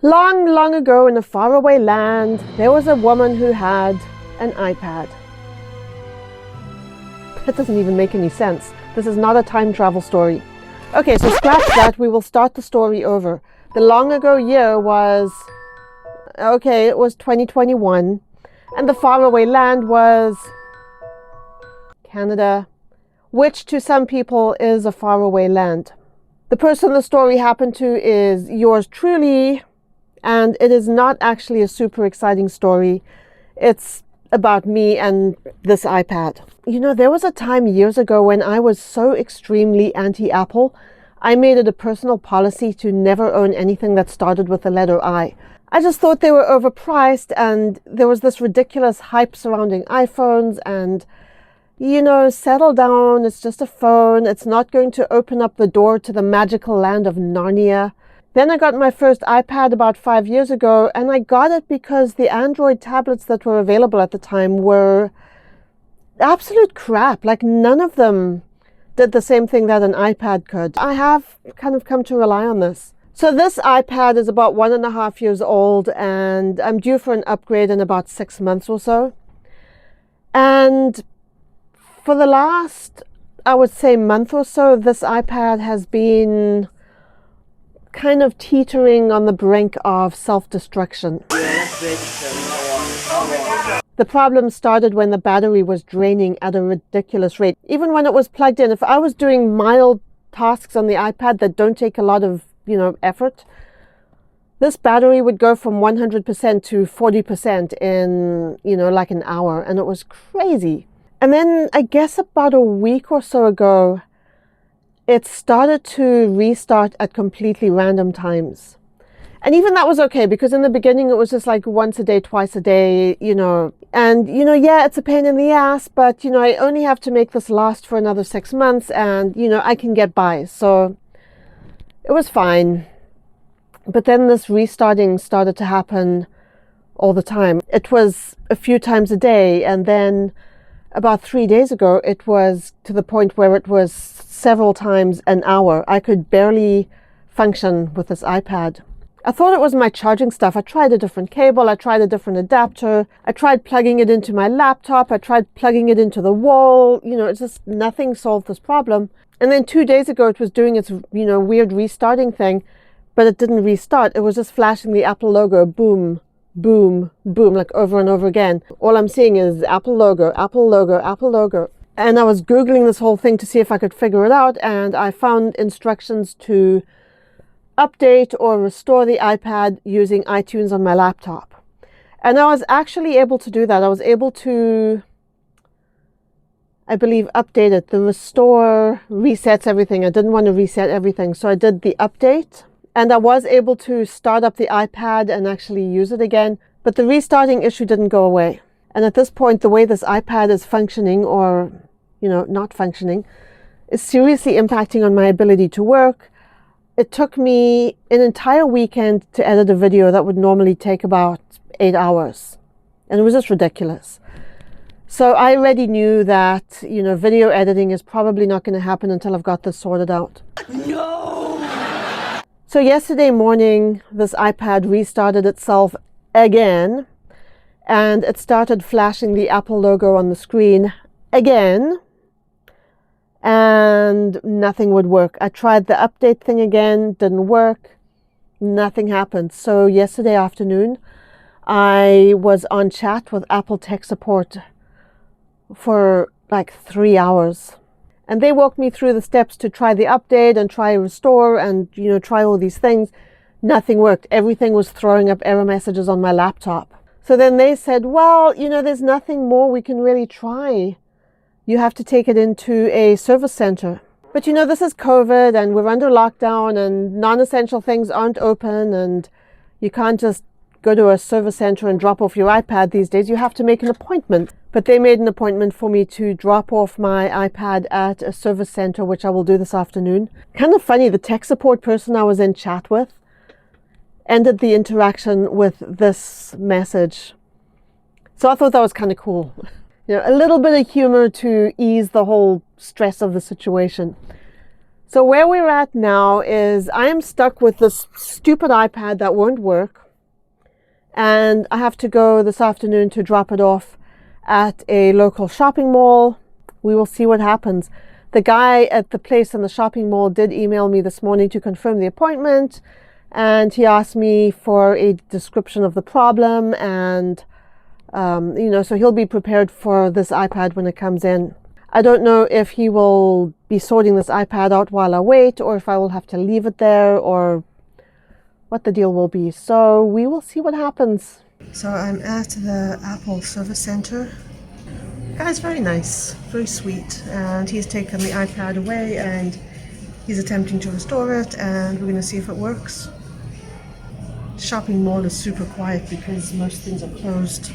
Long, long ago in a faraway land, there was a woman who had an iPad. That doesn't even make any sense. This is not a time travel story. Okay, so scratch that. We will start the story over. The long ago year was, okay, it was 2021. And the faraway land was Canada, which to some people is a faraway land. The person the story happened to is yours truly, and it is not actually a super exciting story. It's about me and this iPad. You know, there was a time years ago when I was so extremely anti-Apple, I made it a personal policy to never own anything that started with the letter I. I just thought they were overpriced, and there was this ridiculous hype surrounding iPhones, and you know, settle down, it's just a phone, it's not going to open up the door to the magical land of Narnia. Then I got my first iPad about 5 years ago, and I got it because the Android tablets that were available at the time were absolute crap. Like, none of them did the same thing that an iPad could. I have kind of come to rely on this. So this iPad is about 1.5 years old, and I'm due for an upgrade in about 6 months or so. And for the last, I would say, month or so, this iPad has been kind of teetering on the brink of self-destruction. The problem started when the battery was draining at a ridiculous rate. Even when it was plugged in, if I was doing mild tasks on the iPad that don't take a lot of, effort, this battery would go from 100% to 40% in, like an hour, and it was crazy. And then I guess about a week or so ago, it started to restart at completely random times. And even that was okay, because in the beginning it was just like once a day, twice a day, and yeah, it's a pain in the ass, but I only have to make this last for another 6 months, and I can get by. So it was fine. But then this restarting started to happen all the time. It was a few times a day, and then about 3 days ago, it was to the point where it was several times an hour. I could barely function with this iPad. I thought it was my charging stuff. I tried a different cable, I tried a different adapter, I tried plugging it into my laptop, I tried plugging it into the wall. It's just nothing solved this problem. And then 2 days ago, it was doing its, weird restarting thing, but it didn't restart. It was just flashing the Apple logo, boom, boom, boom, like over and over again. All I'm seeing is Apple logo, Apple logo, Apple logo. And I was Googling this whole thing to see if I could figure it out, and I found instructions to update or restore the iPad using iTunes on my laptop. And I was actually able to do that. I was able to, I believe, update it. The restore resets everything. I didn't want to reset everything, so I did the update. And I was able to start up the iPad and actually use it again, but the restarting issue didn't go away. And at this point, the way this iPad is functioning, or, not functioning, is seriously impacting on my ability to work. It took me an entire weekend to edit a video that would normally take about 8 hours. And it was just ridiculous. So I already knew that, video editing is probably not going to happen until I've got this sorted out. No! So yesterday morning, this iPad restarted itself again, and it started flashing the Apple logo on the screen again, and nothing would work. I tried the update thing again, didn't work, nothing happened. So yesterday afternoon, I was on chat with Apple tech support for like 3 hours. And they walked me through the steps to try the update and try restore and, try all these things. Nothing worked. Everything was throwing up error messages on my laptop. So then they said, well, there's nothing more we can really try. You have to take it into a service center. But, this is COVID, and we're under lockdown, and non-essential things aren't open, and you can't just go to a service center and drop off your iPad these days. You have to make an appointment. But they made an appointment for me to drop off my iPad at a service center, which I will do this afternoon. Kind of funny, the tech support person I was in chat with ended the interaction with this message. So I thought that was kind of cool. A little bit of humor to ease the whole stress of the situation. So where we're at now is I am stuck with this stupid iPad that won't work. And I have to go this afternoon to drop it off at a local shopping mall. We will see what happens. The guy at the place in the shopping mall did email me this morning to confirm the appointment. And he asked me for a description of the problem and, so he'll be prepared for this iPad when it comes in. I don't know if he will be sorting this iPad out while I wait, or if I will have to leave it there, or what the deal will be. So we will see what happens. So I'm at the Apple Service Center. The guy's very nice, very sweet, and he's taken the iPad away and he's attempting to restore it, and we're going to see if it works. Shopping mall is super quiet because most things are closed.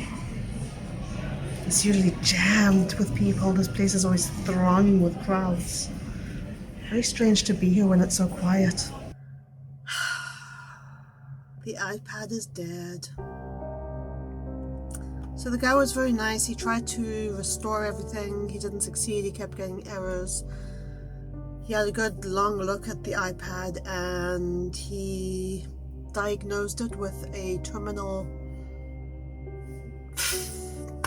It's usually jammed with people. This place is always thronging with crowds. Very strange to be here when it's so quiet. The iPad is dead. So the guy was very nice. He tried to restore everything. He didn't succeed. He kept getting errors. He had a good long look at the iPad and he diagnosed it with a terminal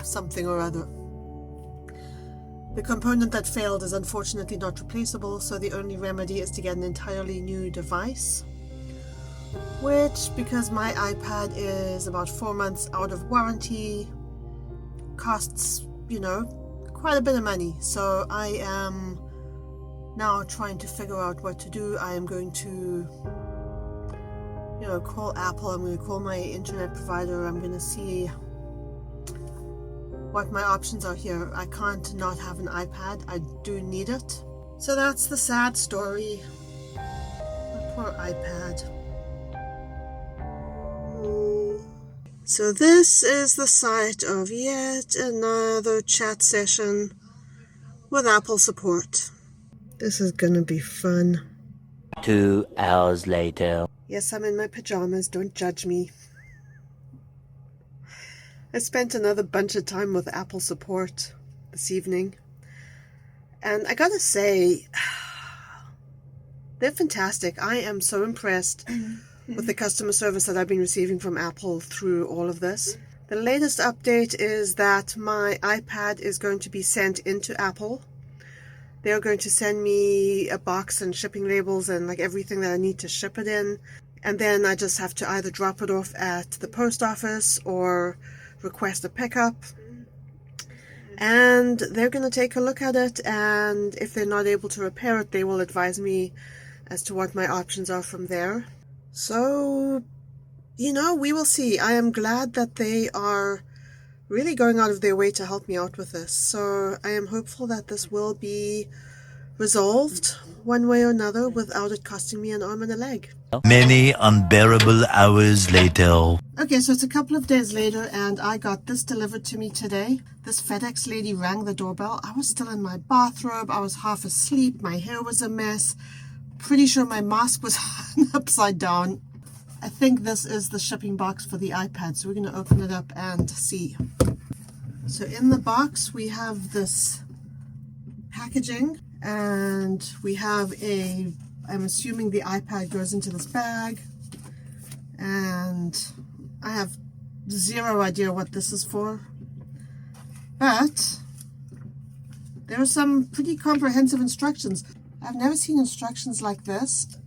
something or other. The component that failed is unfortunately not replaceable, so the only remedy is to get an entirely new device, which, because my iPad is about 4 months out of warranty, costs, quite a bit of money. So I am now trying to figure out what to do. I am going to call Apple. I'm going to call my internet provider. I'm going to see what my options are here. I can't not have an iPad. I do need it. So that's the sad story. My poor iPad. So this is the site of yet another chat session with Apple support. This is gonna be fun. 2 hours later. Yes, I'm in my pajamas. Don't judge me. I spent another bunch of time with Apple support this evening. And I gotta say, they're fantastic. I am so impressed with the customer service that I've been receiving from Apple through all of this. The latest update is that my iPad is going to be sent into Apple. They're going to send me a box and shipping labels and everything that I need to ship it in. And then I just have to either drop it off at the post office or request a pickup. And they're going to take a look at it, and if they're not able to repair it, they will advise me as to what my options are from there. So, we will see. I am glad that they are really going out of their way to help me out with this. So I am hopeful that this will be resolved one way or another without it costing me an arm and a leg. Many unbearable hours later. Okay, so it's a couple of days later and I got this delivered to me today. This FedEx lady rang the doorbell. I was still in my bathrobe. I was half asleep. My hair was a mess. Pretty sure my mask was upside down. I think this is the shipping box for the iPad. So we're going to open it up and see. So in the box we have this packaging, and we have I'm assuming the iPad goes into this bag, and I have zero idea what this is for, but there are some pretty comprehensive instructions. I've never seen instructions like this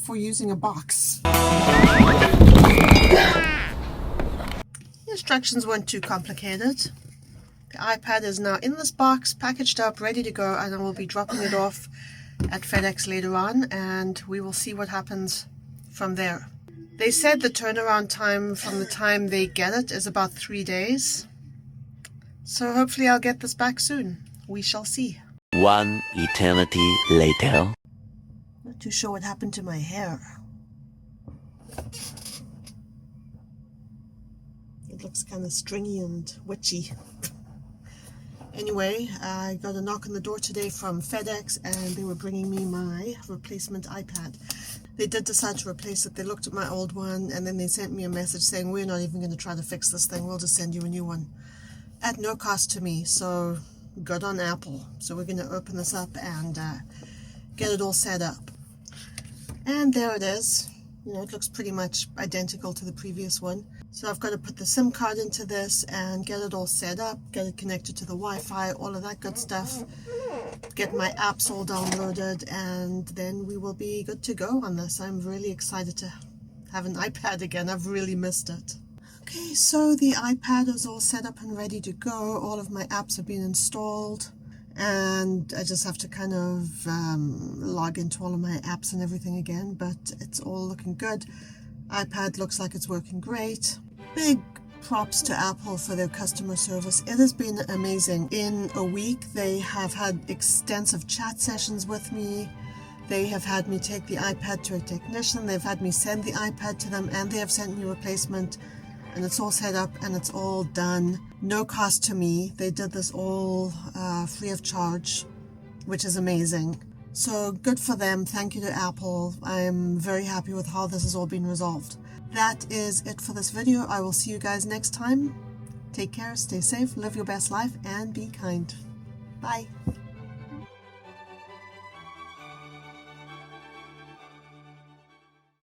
for using a box. The instructions weren't too complicated. The iPad is now in this box, packaged up, ready to go, and I will be dropping it off at FedEx later on, and we will see what happens from there. They said the turnaround time from the time they get it is about 3 days. So hopefully I'll get this back soon. We shall see. 1 eternity later. Not too sure what happened to my hair. It looks kind of stringy and witchy. Anyway, I got a knock on the door today from FedEx, and they were bringing me my replacement iPad. They did decide to replace it. They looked at my old one, and then they sent me a message saying, we're not even going to try to fix this thing. We'll just send you a new one. At no cost to me, so good on Apple. So we're going to open this up and get it all set up. And there it is. You know, it looks pretty much identical to the previous one. So I've got to put the SIM card into this and get it all set up, get it connected to the Wi-Fi, all of that good stuff, get my apps all downloaded, and then we will be good to go on this. I'm really excited to have an iPad again. I've really missed it. Okay, so the iPad is all set up and ready to go. All of my apps have been installed, and I just have to kind of log into all of my apps and everything again, but it's all looking good. iPad looks like it's working great. Big props to Apple for their customer service. It has been amazing. In a week, they have had extensive chat sessions with me. They have had me take the iPad to a technician. They've had me send the iPad to them, and they have sent me a replacement. And it's all set up and it's all done. No cost to me. They did this all free of charge, which is amazing. So good for them. Thank you to Apple. I'm very happy with how this has all been resolved. That is it for this video. I will see you guys next time. Take care, stay safe, live your best life, and be kind. Bye.